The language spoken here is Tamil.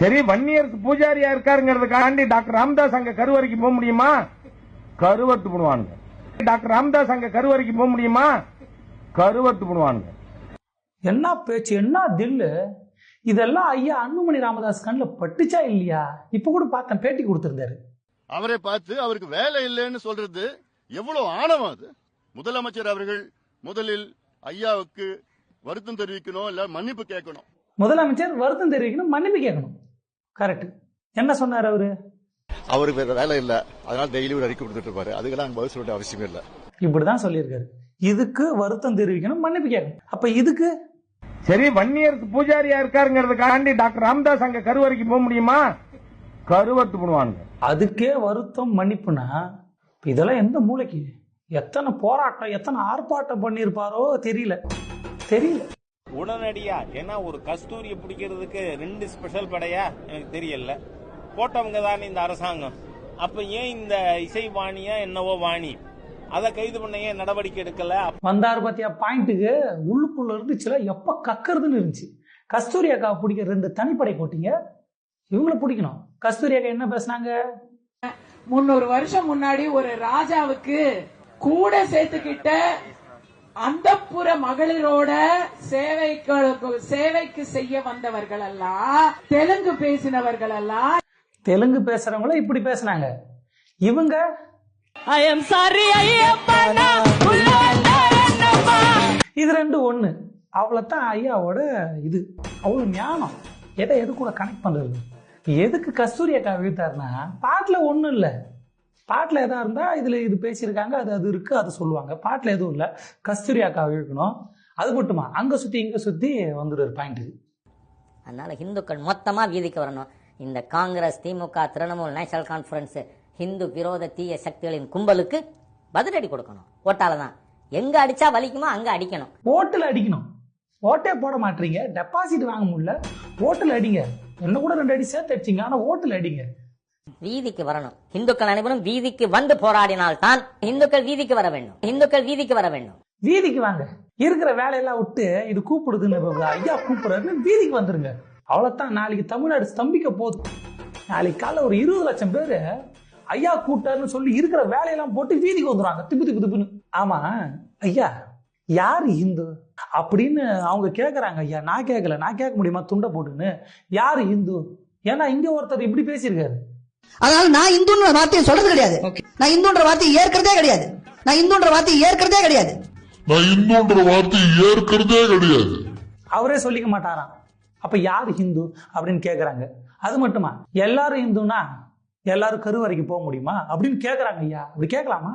சரி, வன்னியர் பூஜாரியா இருக்காருங்கிறதுக்காண்டி டாக்டர் ராமதாஸ் அங்க கருவறைக்கு போக முடியுமா? கருவத்து பண்ணுவானுங்க. டாக்டர் ராமதாஸ் அங்க கருவறைக்கு போக முடியுமா? கருவத்து பண்ணுவானுங்க. என்ன பேச்சு, என்ன தில்லு! இதெல்லாம் ஐயா அன்புமணி ராமதாஸ் கண்ணில் பட்டுச்சா இல்லையா? இப்ப கூட பார்த்தேன், பேட்டி கொடுத்திருந்தாரு. அவரை பார்த்து அவருக்கு வேலை இல்லைன்னு சொல்றது எவ்வளவு ஆணவம் அது. முதலமைச்சர் அவர்கள் முதலில் ஐயாவுக்கு வருத்தம் தெரிவிக்கணும், இல்ல மன்னிப்பு கேட்கணும். முதலமைச்சர் வருத்தம் தெரிவிக்கணும், மன்னிப்பு கேட்கணும். கரெக்ட். என்ன சொன்னார் அவரு? அவருக்கு வேற வேலை இல்ல, அதனால டெய்லி ஒரு அறிக்கை கொடுத்துட்டு இருப்பாரு. அதுக்கெல்லாம் பதில் சொல்ல அவசியம் இல்ல. இப்படிதான் சொல்லியிருக்காரு. இதுக்கு வருத்தம் தெரிவிக்கணும், மன்னிப்பு கேட்கணும். அப்ப இதுக்கு சரி, வன்னியர் பூஜாரியா இருக்காருங்கிறதுக்காண்டி டாக்டர் ராமதாஸ் அங்க கருவறைக்கு போக முடியுமா? கருவத்து பண்ணுவானுங்க. அதுக்கே வருத்தம் மன்னிப்புனா இதெல்லாம் எந்த மூளைக்கு? எத்தனை போராட்டம், எத்தனை ஆர்ப்பாட்டம் பண்ணிருப்பாரோ தெரியல. உடனடியா ஏன்னா ஒரு கஸ்தூரியை பிடிக்கிறதுக்கு 2 ஸ்பெஷல் படையா எனக்கு தெரியல. போட்டவங்க தானே இந்த அரசாங்கம். அப்ப ஏன் இந்த இசைவாணியா என்னவோ வாணி அதை கைது பண்ண ஏன் நடவடிக்கை எடுக்கல? வந்தாரு பாத்தியா பாயிண்ட்டுக்கு. உள்ளுக்குள்ள இருந்துச்சுல, எப்ப கக்கறதுன்னு இருந்துச்சு. கஸ்தூரி அக்கா பிடிக்க 2 தனிப்படை போட்டீங்க, இவங்களை பிடிக்கணும். கஸ்தூரி அக்கா என்ன பேசினாங்க? 300 வருஷம் முன்னாடி ஒரு ராஜாவுக்கு கூட சேர்த்துக்கிட்ட அந்தப்புற மகளிரோட சேவைக்கு செய்ய வந்தவர்கள் எல்லாம், தெலுங்கு பேசினவர்கள் எல்லாம், தெலுங்கு பேசுறவங்கள இப்படி பேசினாங்க. இவங்க இது 2 ஒண்ணு. அவ்வளவுதான் ஐயாவோட இது. அவ்வளவு ஞானம். எது கூட கனெக்ட் பண்றது? எதுக்கு கஸ்தூரி அக்கா வீழ்த்தாருன்னா, பாட்டுல ஒண்ணும் இல்ல. பாட்டுல எதா இருந்தா இதுல இது பேசியிருக்காங்க, அது இருக்கு, அது சொல்லுவாங்க. பாட்டுல எதுவும் இல்ல. கஸ்தூரி அக்கா வீழ்க்கணும், அது மட்டுமா? அங்க சுத்தி இங்க சுத்தி வந்துடுற பாயிண்ட். அதனால இந்துக்கள் மொத்தமா வீதிக்கு வரணும். இந்த காங்கிரஸ், திமுக, திரிணாமுல், நேஷனல் கான்ஃபரன்ஸ், இந்து விரோத தீய சக்திகளின் கும்பலுக்கு பதிலடி கொடுக்கணும். ஓட்டாலதான். எங்க அடிச்சா வலிக்குமோ அங்க அடிக்கணும். ஓட்டுல அடிக்கணும். ஓட்டே போட மாட்டீங்க, டெபாசிட் வாங்க முடியல, ஓட்டுல அடிங்க. என்ன கூட 2 அடி சேர்த்து அடிச்சிங்க, ஆனா ஓட்டுல அடிங்க. வீதிக்கு வரணும். இந்துக்கள் அனைவரும் வீதிக்கு வந்து போராடினால் தான் இந்துக்கள் வீதிக்கு வர வேண்டும். வீதிக்கு வாங்க. இருக்கிற வேலையெல்லாம் விட்டு இது கூப்பிடுதுன்னு ஐயா கூப்பிடுறாரு, வீதிக்கு வந்துருங்க. அவ்வளவுதான். நாளைக்கு தமிழ்நாடு ஸ்தம்பிக்க போகுது. நாளைக்கு காலைல ஒரு 20 லட்சம் பேரு ஐயா கூட்டாருன்னு சொல்லி இருக்கிற வேலையெல்லாம் போட்டு வீதிக்கு வந்துடுவாங்க, திப்புன்னு. ஆமா ஐயா, யாரு இந்து அப்படின்னு அவங்க கேக்குறாங்க. ஐயா நான் கேட்க முடியுமா துண்டை போட்டுன்னு? யாரு இந்து? ஏன்னா இங்க ஒருத்தர் இப்படி பேசியிருக்காரு. அதனால நான் இந்துன்ற வார்த்தையை சொல்றது கிடையாது. நான் இந்துன்ற வார்த்தையை ஏற்கிறதே கிடையாது. அவரே சொல்லிக்க மாட்டாராம். அப்ப யாரு ஹிந்து அப்படின்னு கேக்குறாங்க. அது மட்டுமா, எல்லாரும் இந்துனா எல்லாரும் கருவறைக்கு போக முடியுமா அப்படின்னு கேக்குறாங்க. ஐயா அப்படி கேட்கலாமா?